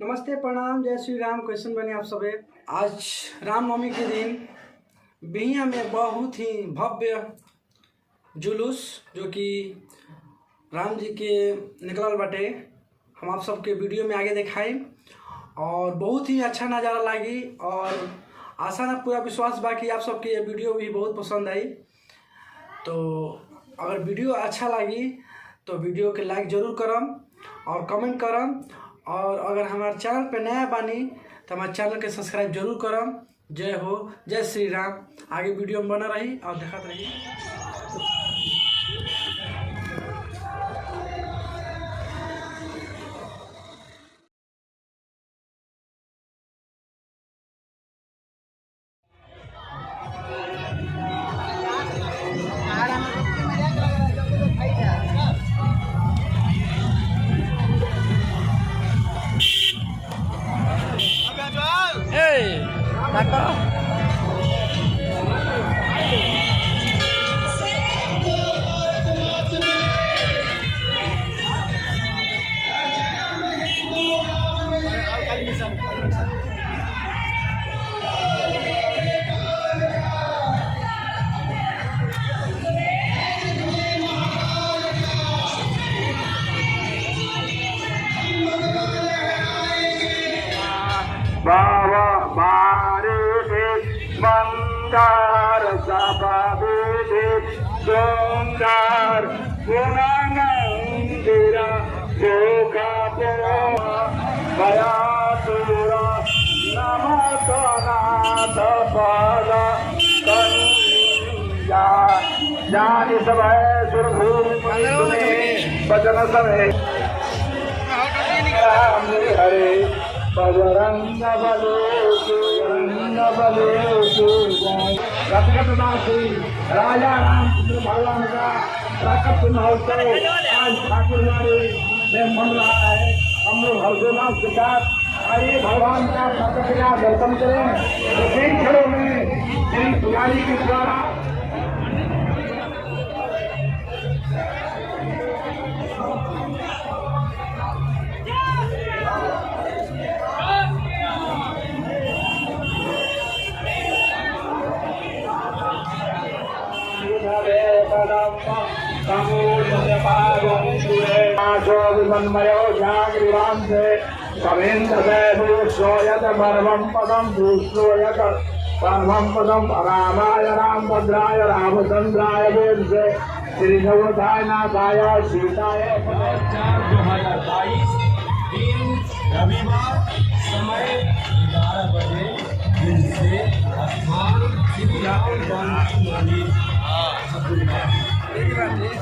नमस्ते, प्रणाम, जय श्री राम। कैसन बने आप सबे। आज रामनवमी के दिन बिहिया में बहुत ही भव्य जुलूस जो कि राम जी के निकलल बाटे हम आप सबके वीडियो में आगे दिखाई और बहुत ही अच्छा नज़ारा लगी और आशा ना पूरा विश्वास बा कि आप सबके ये वीडियो भी बहुत पसंद आई। तो अगर वीडियो अच्छा लगी तो वीडियो के लाइक ज़रूर करम और कमेंट करम और अगर हमारे चैनल पे नया बानी तो हमारे चैनल के सब्सक्राइब जरूर करम। जय हो, जय श्री राम। आगे वीडियो में बना रही और देखते रही। Baba Bharati Mandar Sabhaviti Sundar Gunanandira Sukapura Vayatura Namasanatha Pada Kanya Jani Sabhay Surabhumi Bajana Sabhay Hare Bajrang रथगतदासी राजा रामचंद्र भगवान का प्राकट महोत्सव आज ठाकुरबाड़ी में मन रहा है। हम लोग हर्षोल्लास के साथ आइए भगवान का प्राकट का दर्शन करें। तीन घरों में श्री पुजारी के द्वारा मन्मयो जागृवान् से समेन्द्रयत परमं पदं भूश्रोयत परमं पदं रामाय रामभद्राय रामचंद्राय वेदसे श्री जगन्नाथाय नाथाय सीताय 2022 दिन रविवार समय 11 बजे दिन से स्थान शिवजापुर गांधी मंदिर।